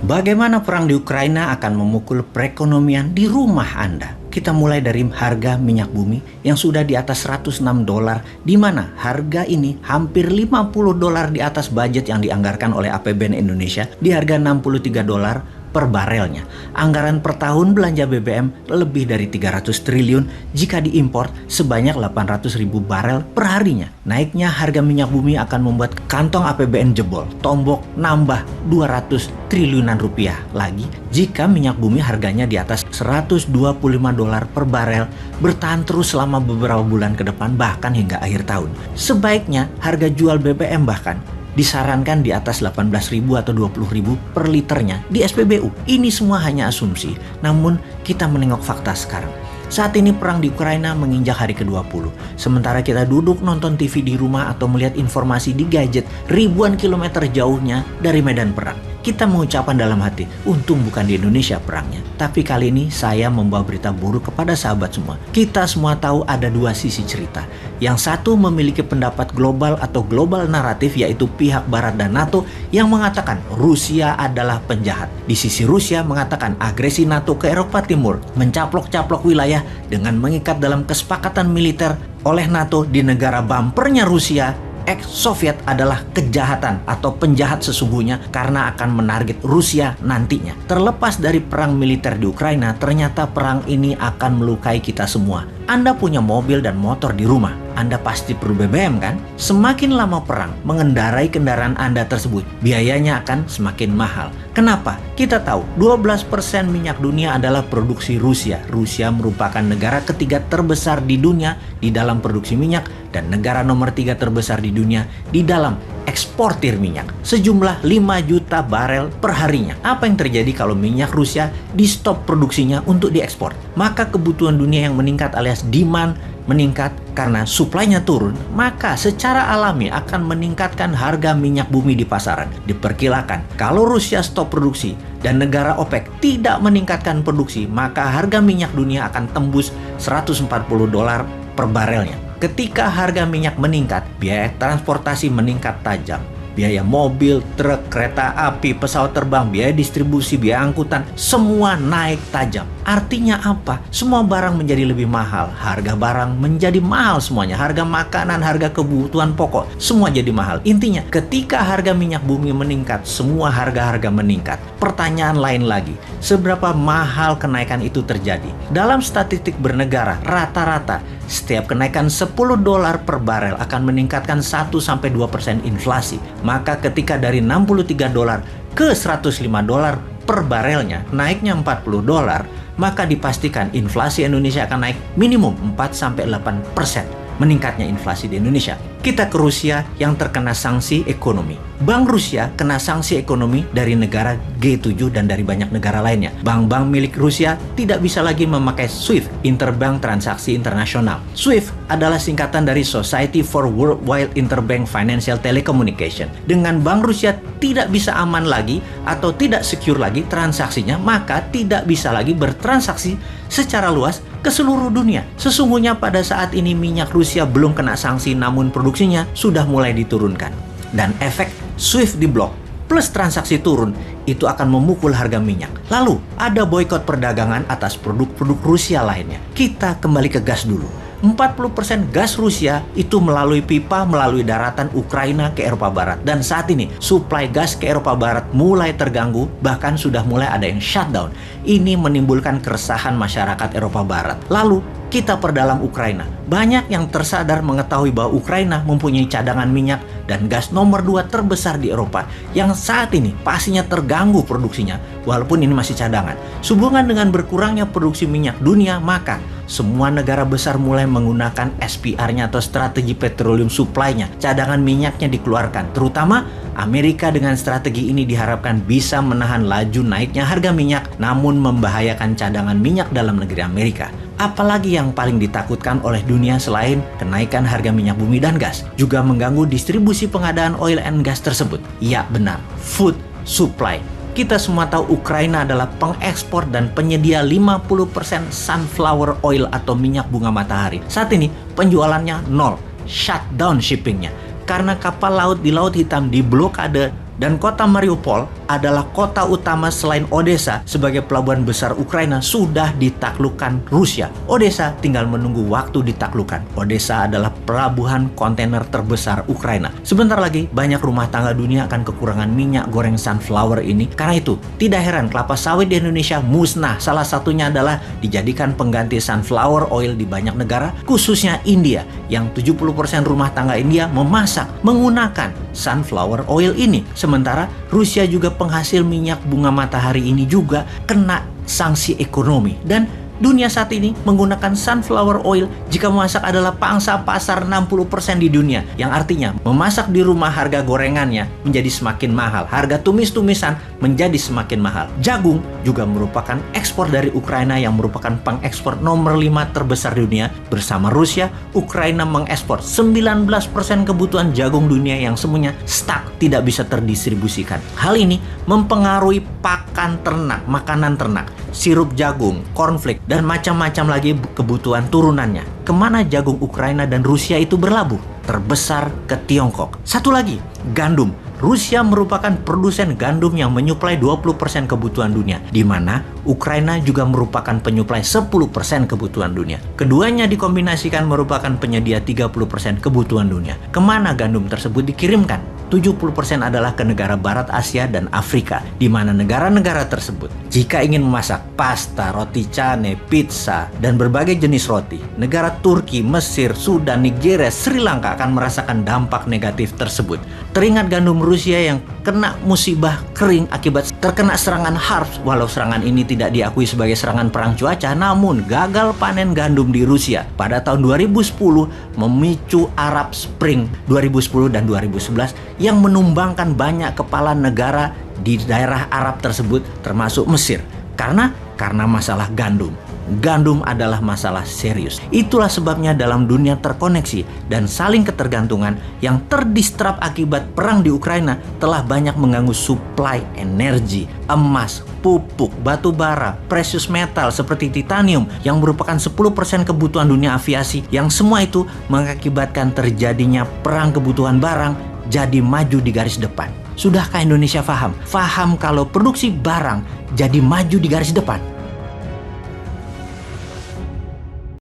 Bagaimana perang di Ukraina akan memukul perekonomian di rumah Anda? Kita mulai dari harga minyak bumi yang sudah di atas 106 dolar, di mana harga ini hampir 50 dolar di atas budget yang dianggarkan oleh APBN Indonesia di harga 63 dolar per barelnya. Anggaran per tahun belanja BBM lebih dari 300 triliun jika diimpor sebanyak 800 ribu barel per harinya. Naiknya harga minyak bumi akan membuat kantong APBN jebol, tombok nambah 200 triliunan rupiah lagi jika minyak bumi harganya di atas 125 dolar per barel bertahan terus selama beberapa bulan ke depan bahkan hingga akhir tahun. Sebaiknya harga jual BBM bahkan disarankan di atas 18.000 atau 20.000 per liternya di SPBU. Ini semua hanya asumsi, namun kita menengok fakta sekarang. Saat ini perang di Ukraina menginjak hari ke-20. Sementara kita duduk nonton TV di rumah atau melihat informasi di gadget ribuan kilometer jauhnya dari medan perang. Kita mengucapkan dalam hati, untung bukan di Indonesia perangnya. Tapi kali ini saya membawa berita buruk kepada sahabat semua. Kita semua tahu ada dua sisi cerita. Yang satu memiliki pendapat global atau global naratif, yaitu pihak Barat dan NATO yang mengatakan Rusia adalah penjahat. Di sisi Rusia mengatakan agresi NATO ke Eropa Timur mencaplok-caplok wilayah dengan mengikat dalam kesepakatan militer oleh NATO di negara bumpernya Rusia. Ex-Soviet adalah kejahatan atau penjahat sesungguhnya karena akan menarget Rusia nantinya. Terlepas dari perang militer di Ukraina, ternyata perang ini akan melukai kita semua. Anda punya mobil dan motor di rumah, Anda pasti perlu BBM kan? Semakin lama perang, mengendarai kendaraan Anda tersebut, biayanya akan semakin mahal. Kenapa? Kita tahu 12% minyak dunia adalah produksi Rusia. Rusia merupakan negara ketiga terbesar di dunia di dalam produksi minyak dan negara nomor 3 terbesar di dunia di dalam eksportir minyak. Sejumlah 5 juta barel per harinya. Apa yang terjadi kalau minyak Rusia di stop produksinya untuk diekspor? Maka kebutuhan dunia yang meningkat alias demand meningkat karena suplainya turun, maka secara alami akan meningkatkan harga minyak bumi di pasaran. Diperkirakan kalau Rusia stop produksi dan negara OPEC tidak meningkatkan produksi, maka harga minyak dunia akan tembus 140 dolar per barelnya. Ketika harga minyak meningkat, biaya transportasi meningkat tajam. Biaya mobil, truk, kereta api, pesawat terbang, biaya distribusi, biaya angkutan, semua naik tajam. Artinya apa? Semua barang menjadi lebih mahal. Harga barang menjadi mahal semuanya. Harga makanan, harga kebutuhan pokok, semua jadi mahal. Intinya, ketika harga minyak bumi meningkat, semua harga-harga meningkat. Pertanyaan lain lagi, seberapa mahal kenaikan itu terjadi? Dalam statistik bernegara, rata-rata setiap kenaikan 10 dolar per barel akan meningkatkan 1-2% inflasi. Maka ketika dari 63 dolar ke 105 dolar per barelnya, naiknya 40 dolar, maka dipastikan inflasi Indonesia akan naik minimum 4-8%. Meningkatnya inflasi di Indonesia. Kita ke Rusia yang terkena sanksi ekonomi. Bank Rusia kena sanksi ekonomi dari negara G7 dan dari banyak negara lainnya. Bank-bank milik Rusia tidak bisa lagi memakai SWIFT, Interbank Transaksi Internasional. SWIFT adalah singkatan dari Society for Worldwide Interbank Financial Telecommunication. Dengan Bank Rusia tidak bisa aman lagi atau tidak secure lagi transaksinya, maka tidak bisa lagi bertransaksi secara luas ke seluruh dunia. Sesungguhnya pada saat ini minyak Rusia belum kena sanksi, namun produksinya sudah mulai diturunkan. Dan efek SWIFT diblok plus transaksi turun, itu akan memukul harga minyak. Lalu ada boikot perdagangan atas produk-produk Rusia lainnya. Kita kembali ke gas dulu. 40% gas Rusia itu melalui pipa melalui daratan Ukraina ke Eropa Barat. Dan saat ini suplai gas ke Eropa Barat mulai terganggu, bahkan sudah mulai ada yang shutdown. Ini menimbulkan keresahan masyarakat Eropa Barat. Lalu kita perdalam Ukraina. Banyak yang tersadar mengetahui bahwa Ukraina mempunyai cadangan minyak dan gas nomor 2 terbesar di Eropa yang saat ini pastinya terganggu produksinya, walaupun ini masih cadangan. Sehubungan dengan berkurangnya produksi minyak dunia, maka semua negara besar mulai menggunakan SPR-nya atau strategi petroleum supply-nya. Cadangan minyaknya dikeluarkan, terutama Amerika. Dengan strategi ini diharapkan bisa menahan laju naiknya harga minyak, namun membahayakan cadangan minyak dalam negeri Amerika. Apalagi yang paling ditakutkan oleh dunia selain kenaikan harga minyak bumi dan gas, juga mengganggu distribusi pengadaan oil and gas tersebut. Ya benar, food supply. Kita semua tahu Ukraina adalah pengekspor dan penyedia 50% sunflower oil atau minyak bunga matahari. Saat ini penjualannya nol, shutdown shippingnya. Karena kapal laut di Laut Hitam diblokade Dan kota Mariupol adalah kota utama selain Odessa sebagai pelabuhan besar Ukraina sudah ditaklukkan Rusia. Odessa tinggal menunggu waktu ditaklukkan. Odessa adalah pelabuhan kontainer terbesar Ukraina. Sebentar lagi banyak rumah tangga dunia akan kekurangan minyak goreng sunflower ini. Karena itu tidak heran kelapa sawit di Indonesia musnah. Salah satunya adalah dijadikan pengganti sunflower oil di banyak negara, khususnya India, yang 70% rumah tangga India memasak menggunakan sunflower oil ini. Sementara Rusia juga penghasil minyak bunga matahari ini juga kena sanksi ekonomi. Dan dunia saat ini menggunakan sunflower oil jika memasak adalah pangsa pasar 60% di dunia. Yang artinya memasak di rumah harga gorengannya menjadi semakin mahal. Harga tumis-tumisan menjadi semakin mahal. Jagung juga merupakan ekspor dari Ukraina yang merupakan pengekspor nomor 5 terbesar di dunia. Bersama Rusia, Ukraina mengekspor 19% kebutuhan jagung dunia yang semuanya stuck, tidak bisa terdistribusikan. Hal ini mempengaruhi pakan ternak, makanan ternak, sirup jagung, cornflake, dan macam-macam lagi kebutuhan turunannya. Kemana jagung Ukraina dan Rusia itu berlabuh? Terbesar ke Tiongkok. Satu lagi, gandum. Rusia merupakan produsen gandum yang menyuplai 20% kebutuhan dunia, di mana Ukraina juga merupakan penyuplai 10% kebutuhan dunia. Keduanya dikombinasikan merupakan penyedia 30% kebutuhan dunia. Kemana gandum tersebut dikirimkan? 70% adalah ke negara Barat Asia dan Afrika, di mana negara-negara tersebut jika ingin memasak pasta, roti cane, pizza, dan berbagai jenis roti, negara Turki, Mesir, Sudan, Nigeria, Sri Lanka akan merasakan dampak negatif tersebut. Teringat gandum Rusia yang kena musibah kering akibat terkena serangan harps. Walau serangan ini tidak diakui sebagai serangan perang cuaca, namun gagal panen gandum di Rusia pada tahun 2010 memicu Arab Spring 2010 dan 2011 yang menumbangkan banyak kepala negara di daerah Arab tersebut termasuk Mesir. Karena masalah gandum. Gandum adalah masalah serius. Itulah sebabnya dalam dunia terkoneksi dan saling ketergantungan yang terdistrap akibat perang di Ukraina telah banyak mengganggu suplai energi, emas, pupuk, batu bara, precious metal seperti titanium yang merupakan 10% kebutuhan dunia aviasi, yang semua itu mengakibatkan terjadinya perang kebutuhan barang jadi maju di garis depan. Sudahkah Indonesia paham? Paham kalau produksi barang jadi maju di garis depan?